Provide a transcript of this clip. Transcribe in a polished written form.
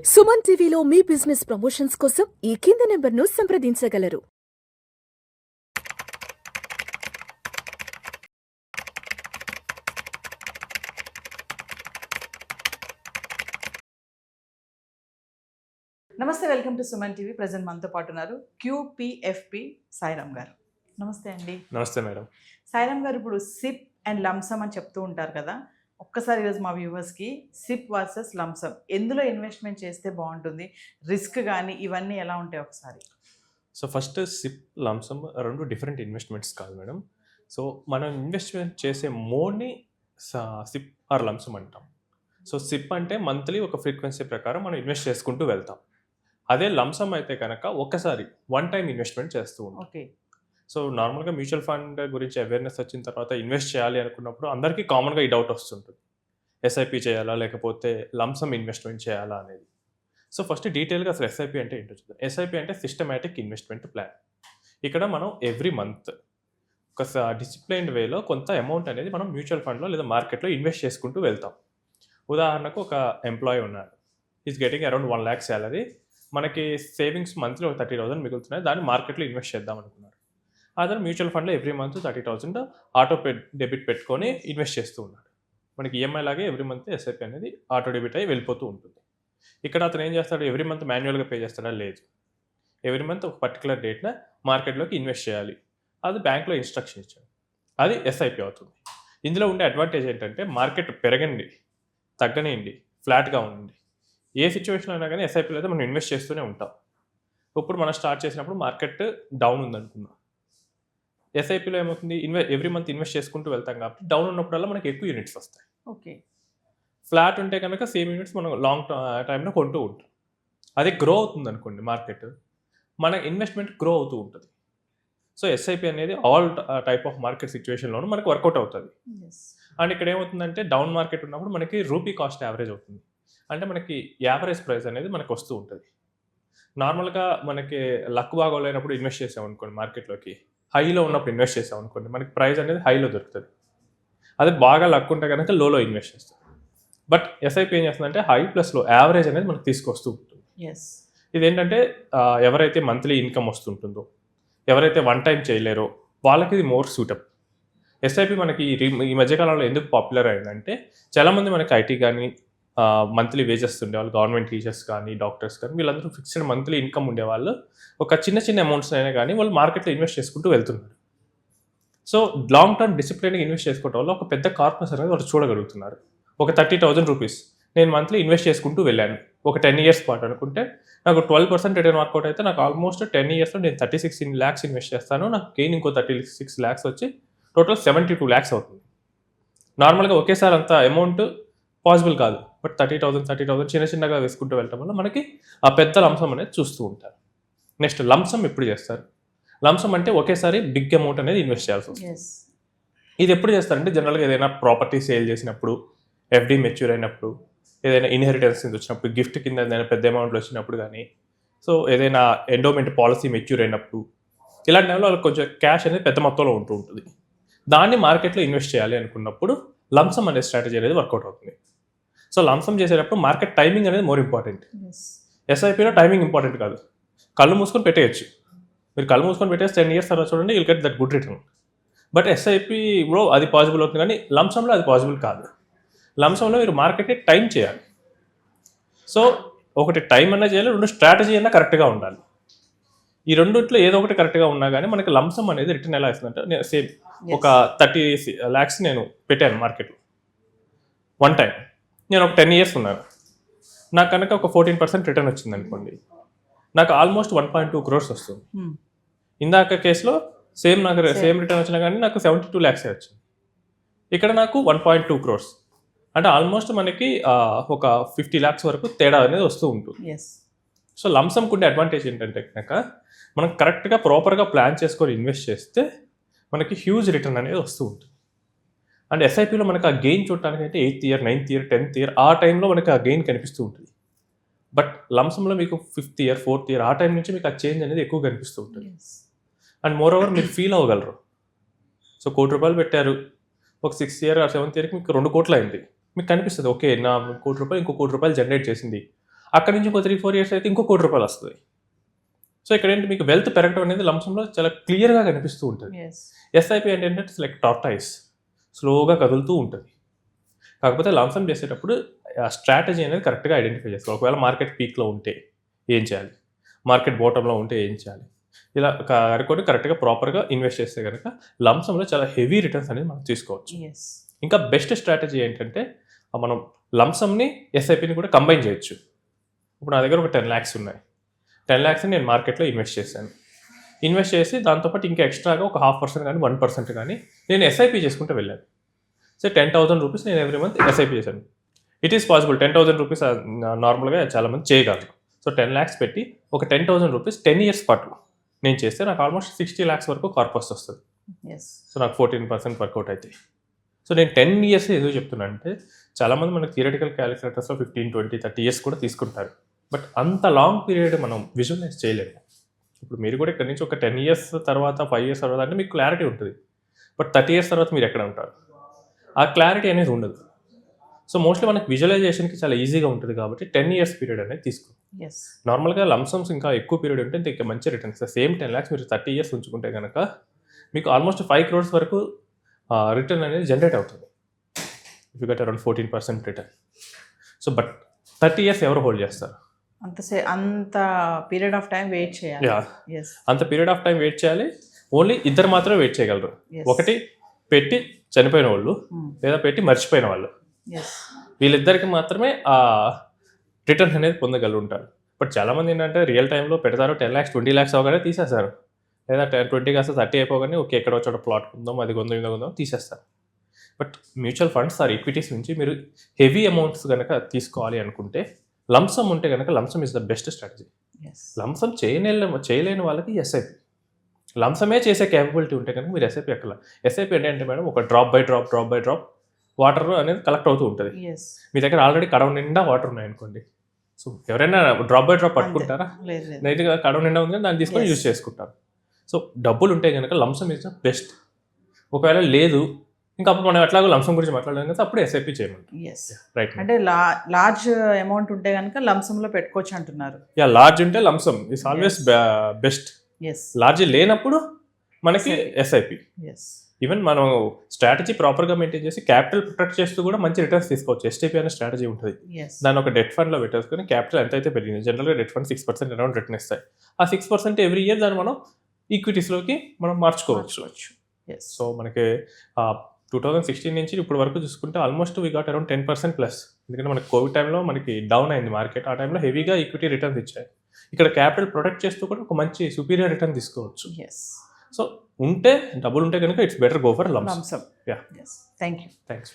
సుమన్ టీవీలో మీ business promotions కోసం ఈ కింది నెంబర్ను సంప్రదించగలరు. నమస్తే, welcome to Suman TV. Present మనతో పాటు ఉన్నారు క్యూపీఎఫ్పి సాయిరామ్ గారు. నమస్తే అండి. నమస్తే మేడం. సాయిరామ్ గారు, ఇప్పుడు సిప్ అండ్ లంసమ్ అని చెప్తూ ఉంటారు కదా, ఒక్కసారి ఈరోజు మా వ్యూవర్స్కి సిప్ వర్సెస్ లంసమ్ ఎందులో ఇన్వెస్ట్మెంట్ చేస్తే బాగుంటుంది, రిస్క్ కానీ ఇవన్నీ ఎలా ఉంటాయి ఒకసారి? సో ఫస్ట్ సిప్ లంసమ్ రెండు డిఫరెంట్ ఇన్వెస్ట్మెంట్స్ కాదు మేడం. సో మనం ఇన్వెస్ట్మెంట్ చేసే మోడ్ని సిప్ ఆర్ లంసమ్ అంటాం. సో సిప్ అంటే మంత్లీ ఒక ఫ్రీక్వెన్సీ ప్రకారం మనం ఇన్వెస్ట్ చేసుకుంటూ వెళ్తాం. అదే లంసమ్ అయితే కనుక ఒక్కసారి వన్ టైం ఇన్వెస్ట్మెంట్ చేస్తూ ఉంటాం. ఓకే. సో నార్మల్గా మ్యూచువల్ ఫండ్ గురించి అవేర్నెస్ వచ్చిన తర్వాత ఇన్వెస్ట్ చేయాలి అనుకున్నప్పుడు అందరికీ కామన్గా ఈ డౌట్ వస్తుంటుంది, ఎస్ఐపి చేయాలా లేకపోతే లంసమ్ ఇన్వెస్ట్మెంట్ చేయాలా అనేది. సో ఫస్ట్ డీటెయిల్గా అసలు ఎస్ఐపి అంటే ఏంటో చూద్దాం. ఎస్ఐపి అంటే సిస్టమేటిక్ ఇన్వెస్ట్మెంట్ ప్లాన్. ఇక్కడ మనం ఎవ్రీ మంత్ ఒక డిసిప్లైన్డ్ వేలో కొంత అమౌంట్ అనేది మనం మ్యూచువల్ ఫండ్లో లేదా మార్కెట్లో ఇన్వెస్ట్ చేసుకుంటూ వెళ్తాం. ఉదాహరణకు ఒక ఎంప్లాయీ ఉన్నాడు, is getting around 1 lakh salary. మనకి సేవింగ్స్ మంత్లీ ఒక 30,000 మిగులుతున్నాయి, దాన్ని మార్కెట్లో ఇన్వెస్ట్ చేద్దాం అనుకున్నారు. అతను మ్యూచువల్ ఫండ్లో ఎవ్రీ మంత్ 30,000 ఆటో డెబిట్ పెట్టుకొని ఇన్వెస్ట్ చేస్తూ ఉన్నాడు. మనకి ఈఎంఐ లాగే ఎవ్రీ మంత్ ఎస్ఐపి అనేది ఆటో డెబిట్ అయ్యి వెళ్ళిపోతూ ఉంటుంది. ఇక్కడ అతను ఏం చేస్తాడు, ఎవ్రీ మంత్ మాన్యువల్గా పే చేస్తాడా? లేదు. ఎవ్రీ మంత్ ఒక పర్టికులర్ డేట్న మార్కెట్లోకి ఇన్వెస్ట్ చేయాలి, అది బ్యాంక్లో ఇన్స్ట్రక్షన్ ఇచ్చాడు, అది ఎస్ఐపి అవుతుంది. ఇందులో ఉండే అడ్వాంటేజ్ ఏంటంటే మార్కెట్ పెరగండి తగ్గనియండి ఫ్లాట్గా ఉండండి, ఏ సిచ్యువేషన్ అయినా కానీ ఎస్ఐపిలో అయితే మనం ఇన్వెస్ట్ చేస్తూనే ఉంటాం. ఇప్పుడు మనం స్టార్ట్ చేసినప్పుడు మార్కెట్ డౌన్ ఉందనుకుందాం, ఎస్ఐపిలో ఏమవుతుంది, ఎవ్రీ మంత్ ఇన్వెస్ట్ చేసుకుంటూ వెళ్తాం కాబట్టి డౌన్ ఉన్నప్పుడల్లా మనకి ఎక్కువ యూనిట్స్ వస్తాయి. ఓకే. ఫ్లాట్ ఉంటే కనుక సేమ్ యూనిట్స్ మనం లాంగ్ టైంలో కొంటూ ఉంటాం. అది గ్రో అవుతుంది అనుకోండి మార్కెట్, మన ఇన్వెస్ట్మెంట్ గ్రో అవుతూ ఉంటుంది. సో ఎస్ఐపి అనేది ఆల్ టైప్ ఆఫ్ మార్కెట్ సిచ్యువేషన్లోనూ మనకు వర్కౌట్ అవుతుంది. అండ్ ఇక్కడ ఏమవుతుందంటే డౌన్ మార్కెట్ ఉన్నప్పుడు మనకి రూపీ కాస్ట్ యావరేజ్ అవుతుంది, అంటే మనకి యావరేజ్ ప్రైస్ అనేది మనకు వస్తూ ఉంటుంది. నార్మల్గా మనకి లక్ బాగోలేనప్పుడు ఇన్వెస్ట్ చేసాం అనుకోండి, మార్కెట్లోకి హైలో ఉన్నప్పుడు ఇన్వెస్ట్ చేసాం అనుకోండి, మనకి ప్రైస్ అనేది హైలో దొరుకుతుంది. అదే బాగా లక్ ఉంటే కనుక లోలో ఇన్వెస్ట్ చేస్తాం. బట్ ఎస్ఐపి ఏం చేస్తుందంటే హై ప్లస్ లో యావరేజ్ అనేది మనకు తీసుకొస్తూ ఉంటుంది. ఇదేంటంటే ఎవరైతే మంత్లీ ఇన్కమ్ వస్తుంటుందో, ఎవరైతే వన్ టైం చేయలేరో వాళ్ళకి ఇది మోర్ సూటబుల్. ఎస్ఐపి మనకి ఈ మధ్యకాలంలో ఎందుకు పాపులర్ అయిందంటే చాలామంది మనకి ఐటీ కానీ మంత్లీ వేజెస్ ఉండేవాళ్ళు, గవర్నమెంట్ టీచర్స్ కానీ డాక్టర్స్ కానీ వీళ్ళందరూ ఫిక్స్డ్ మంత్లీ ఇన్కమ్ ఉండేవాళ్ళు ఒక చిన్న చిన్న అమౌంట్స్ అయినా కానీ వాళ్ళు మార్కెట్లో ఇన్వెస్ట్ చేసుకుంటూ వెళ్తున్నారు. సో లాంగ్ టర్మ్ డిసిప్లిన్గా ఇన్వెస్ట్ చేసుకోవడం వల్ల ఒక పెద్ద కార్పస్ అనేది వాళ్ళు చూడగలుగుతున్నారు. ఒక 30,000 రూపీస్ నేను మంత్లీ ఇన్వెస్ట్ చేసుకుంటూ వెళ్ళాను ఒక 10 years పాటు అనుకుంటే, నాకు 12% రిటర్న్ వర్కౌట్ అయితే నాకు ఆల్మోస్ట్ 10 yearsలో నేను 36 lakhs ఇన్వెస్ట్ చేస్తాను, నాకు గెయిన్ ఇంకో 36 lakhs వచ్చి టోటల్ 72 lakhs అవుతుంది. నార్మల్గా ఒకేసారి అంత అమౌంట్ పాసిబుల్ కాదు, బట్ 30,000 చిన్న చిన్నగా వేసుకుంటూ వెళ్ళటం వల్ల మనకి ఆ పెద్ద లంసమ్ అనేది చూస్తూ ఉంటారు. నెక్స్ట్ లంసమ్ ఎప్పుడు చేస్తారు? లంసమ్ అంటే ఒకేసారి బిగ్ అమౌంట్ అనేది ఇన్వెస్ట్ చేయాల్సి వస్తుంది. ఇది ఎప్పుడు చేస్తారంటే జనరల్గా ఏదైనా ప్రాపర్టీ సేల్ చేసినప్పుడు, ఎఫ్డి మెచ్యూర్ అయినప్పుడు, ఏదైనా ఇన్హెరిటెన్స్ వచ్చినప్పుడు, గిఫ్ట్ కింద ఏదైనా పెద్ద అమౌంట్లు వచ్చినప్పుడు కానీ, సో ఏదైనా ఎండోమెంట్ పాలసీ మెచ్యూర్ అయినప్పుడు, ఇలాంటి టైంలో వాళ్ళకి కొంచెం క్యాష్ అనేది పెద్ద మొత్తంలో ఉంటూ ఉంటుంది. దాన్ని మార్కెట్లో ఇన్వెస్ట్ చేయాలి అనుకున్నప్పుడు లంసమ్ అనే స్ట్రాటజీ అనేది వర్కౌట్ అవుతుంది. సో లంసమ్ చేసేటప్పుడు మార్కెట్ టైమింగ్ అనేది మోర్ ఇంపార్టెంట్. ఎస్ఐపిలో టైమింగ్ ఇంపార్టెంట్ కాదు, కళ్ళు మూసుకొని పెట్టేయచ్చు. మీరు కళ్ళు మూసుకొని పెట్టేసి 10 years తర్వాత చూడండి, will get that good return. But ఎస్ఐపిలో అది పాసిబుల్ అవుతుంది, కానీ లంసమ్లో అది పాసిబుల్ కాదు. లంసంలో మీరు మార్కెట్ని టైం చేయాలి. సో ఒకటి టైం అన్నా చేయాలి, రెండు స్ట్రాటజీ అన్నా కరెక్ట్గా ఉండాలి. ఈ రెండిట్లో ఏదో ఒకటి కరెక్ట్గా ఉన్నా కానీ మనకి లంసం అనేది రిటర్న్ ఎలా ఇస్తుందంటే, నేను సేమ్ ఒక 30 lakhs నేను పెట్టాను మార్కెట్లో వన్ టైం, నేను ఒక 10 years ఉన్నాను, నాకు కనుక ఒక 14% రిటర్న్ వచ్చింది అనుకోండి, నాకు ఆల్మోస్ట్ 1.2 crores వస్తుంది. ఇందాక కేసులో నాకు సేమ్ రిటర్న్ వచ్చినా కానీ నాకు 72 lakhs వచ్చింది. ఇక్కడ నాకు 1.2 crores అంటే ఆల్మోస్ట్ మనకి ఒక 50 lakhs వరకు తేడా అనేది వస్తూ ఉంటుంది. సో లంసమ్కి ఉండే అడ్వాంటేజ్ ఏంటంటే కనుక మనం కరెక్ట్గా ప్రాపర్గా ప్లాన్ చేసుకొని ఇన్వెస్ట్ చేస్తే మనకి హ్యూజ్ రిటర్న్ అనేది వస్తూ ఉంటుంది. అండ్ ఎస్ఐపిలో మనకి ఆ గెయిన్ చూడటానికి అయితే 8th year 9th year 10th year ఆ టైంలో మనకి ఆ గెయిన్ కనిపిస్తూ ఉంటుంది. బట్ లంసంలో మీకు 5th year 4th year ఆ టైం నుంచి మీకు ఆ చేంజ్ అనేది ఎక్కువ కనిపిస్తూ ఉంటుంది. అండ్ మోర్ ఓవర్ మీరు ఫీల్ అవ్వగలరు. సో ₹1,00,00,000 పెట్టారు, ఒక 6th year or 7th yearకి మీకు 2 కోట్లు అయింది, మీకు కనిపిస్తుంది ఓకే నా ₹1,00,00,000 ఇంకో ₹1,00,00,000 జనరేట్ చేసింది. అక్కడి నుంచి ఒక 3-4 ఇయర్స్ అయితే ఇంకో ₹1 కోటి వస్తుంది. సో ఇక్కడ ఏంటి మీకు వెల్త్ పెరగడం అనేది లంసంలో చాలా క్లియర్గా కనిపిస్తూ ఉంటుంది. ఎస్ ఎస్ఐపి అంటే ఏంటంటే ఇట్స్ లైక్ టార్టాయిస్, స్లోగా కదులుతూ ఉంటుంది. కాకపోతే లంసం చేసేటప్పుడు ఆ స్ట్రాటజీ అనేది కరెక్ట్గా ఐడెంటిఫై చేసుకోవాలి. ఒకవేళ మార్కెట్ పీక్లో ఉంటే ఏం చేయాలి, మార్కెట్ బాటంలో ఉంటే ఏం చేయాలి, ఇలా అనుకోని కరెక్ట్గా ప్రాపర్గా ఇన్వెస్ట్ చేస్తే కనుక లంసంలో చాలా హెవీ రిటర్న్స్ అనేది మనం తీసుకోవచ్చు. ఎస్ ఇంకా బెస్ట్ స్ట్రాటజీ ఏంటంటే మనం లంసమ్ని ఎస్ఐపిని కూడా కంబైన్ చేయొచ్చు. ఇప్పుడు నా దగ్గర ఒక 10 lakhs ఉన్నాయి. 10 lakhs నేను మార్కెట్లో ఇన్వెస్ట్ చేశాను. ఇన్వెస్ట్ చేసి దాంతోపాటు ఇంకా ఎక్స్ట్రాగా ఒక 0.5% కానీ 1% కానీ నేను ఎస్ఐపి చేసుకుంటూ వెళ్ళాను. సో 10,000 రూపీస్ నేను ఎవ్రీ మంత్ ఎస్ఐపి చేశాను. It is possible. 10,000 రూపీస్ నార్మల్గా చాలామంది చేయగలరు. సో 10 lakhs పెట్టి ఒక 10,000 రూపీస్ 10 years పాటు నేను చేస్తే నాకు ఆల్మోస్ట్ 60 lakhs వరకు కార్పస్ వస్తుంది. ఎస్ సో నాకు 14% వర్కౌట్ అవుతాయి. సో నేను 10 years ఎందుకు చెప్తున్నా అంటే చాలామంది మనకి థియరిటికల్ క్యాలిక్యులేటర్స్లో 15, 20, 30 years కూడా తీసుకుంటారు. బట్ అంత లాంగ్ పీరియడ్ మనం విజువలైజ్ చేయలేము. ఇప్పుడు మీరు కూడా ఇక్కడ నుంచి ఒక 10 years తర్వాత 5 years తర్వాత అంటే మీకు క్లారిటీ ఉంటుంది. బట్ 30 years తర్వాత మీరు ఎక్కడ ఉంటారు, ఆ క్లారిటీ అనేది ఉండదు. సో మోస్ట్లీ మనకి విజువలైజేషన్కి చాలా ఈజీగా ఉంటుంది కాబట్టి 10 years పీరియడ్ అనేది తీసుకుంటాం. ఎస్ నార్మల్గా లంసమ్స్ ఇంకా ఎక్కువ పీరియడ్ ఉంటే ఇంకా మంచి రిటర్న్స్. సేమ్ 10 lakhs మీరు 30 years ఉంచుకుంటే కనుక మీకు ఆల్మోస్ట్ 5 crores వరకు రిటర్న్ అనేది జనరేట్ అవుతుంది. If you get around 14% return. So but 30 years ఎవరు హోల్డ్ చేస్తారు? అంత పీరియడ్ ఆఫ్ టైం వెయిట్ చేయాలి. యా, ఎస్ అంత పీరియడ్ ఆఫ్ టైం వెయిట్ చేయాలి. ఓన్లీ ఇద్దరు మాత్రమే వెయిట్ చేయగలరు. ఒకటి పెట్టి చనిపోయిన వాళ్ళు, లేదా పెట్టి మర్చిపోయిన వాళ్ళు. ఎస్ వీళ్ళిద్దరికి మాత్రమే ఆ రిటర్న్ అనేది పొందగలరు ఉంటారు. బట్ చాలామంది ఏంటంటే రియల్ టైంలో పెడతారు, 10 lakhs 20 lakhs అవగానే తీసేస్తారు, లేదా 20 కాస్త 30 అయిపోగానే ఓకే ఎక్కడో చోట ప్లాట్ కొందాం, అది కొందాం, ఇది కొందాం తీసేస్తారు. But mutual funds or equities నుంచి మీరు హెవీ అమౌంట్స్ కనుక తీసుకోవాలి అనుకుంటే లంసమ్ ఉంటే కనుక lump sum is the best strategy. Yes lump sum చేయలేని వాళ్ళకి ఎస్ఐపి, లంసమే చేసే క్యాపబిలిటీ ఉంటే కనుక మీరు ఎస్ఐపి ఎక్కల. ఎస్ఐపి అంటే మేడం ఒక డ్రాప్ బై డ్రాప్ వాటర్ అనేది కలెక్ట్ అవుతూ ఉంటుంది. ఎస్ మీ దగ్గర ఆల్రెడీ కడవ నిండా వాటర్ ఉన్నాయి అనుకోండి. సో ఎవరైనా డ్రాప్ బై డ్రాప్ పట్టుకుంటారా? లేదు లేదు. నైట్గా కడవ నిండా ఉంది దాన్ని తీసుకొని Yes. యూజ్ చేసుకుంటారు. సో డబ్బులు ఉంటే కనుక లంసమ్ ఇస్ ద బెస్ట్. ఒకవేళ లేదు ఇంకా అప్పుడు మనం ఎట్లాగో లంసమ్ గురించి మాట్లాడడం కదా, అప్పుడు ఎస్ఐపి చేయమంటాం. Yes right. అంటే లార్జ్ అమౌంట్ ఉంటే కనుక లంసంలో పెట్టుకోవచ్చు అంటున్నారు. యా, లార్జ్ ఉంటే lump sum is always best. Yes large లేనప్పుడు మనకి ఎస్ఐపి. ఎస్ ఈవెన్ మనం స్ట్రాటజీ ప్రాపర్గా మెయింటైన్ చేసి క్యాపిటల్ ప్రొటెక్ట్ చేస్తూ కూడా మంచి రిటర్న్స్ తీసుకోవచ్చు. ఎస్టీపీ అనే స్ట్రాటజీ ఉంటుంది. ఎస్ దాన్ని ఒక డెట్ ఫండ్లో పెట్టేసుకుని క్యాపిటల్ ఎంత అయితే పెరిగింది, జనరల్గా డెట్ ఫండ్ 6% అరౌండ్ రిటర్న్ ఇస్తాయి. ఆ 6% ఎవ్రీ ఇయర్ దాన్ని మనం ఈక్విటీస్లోకి మనం మార్చుకోవచ్చు. ఎస్ సో మనకి 2016 నుంచి ఇప్పుడు వరకు చూసుకుంటే almost we got around 10% plus. ఎందుకంటే మనకి కోవిడ్ టైంలో మనకి డౌన్ అయింది మార్కెట్, ఆ టైంలో హెవీగా ఈక్విటీ రిటర్న్స్ ఇచ్చాయి. ఇక్కడ క్యాపిటల్ ప్రొటెక్ట్ చేస్తూ కూడా ఒక మంచి సుపీరియర్ రిటర్న్ తీసుకోవచ్చు. ఎస్ సో డబ్బులు ఉంటే కనుక it's better go for lump sum. Lump sum. Yeah. Yes thank you. Thanks.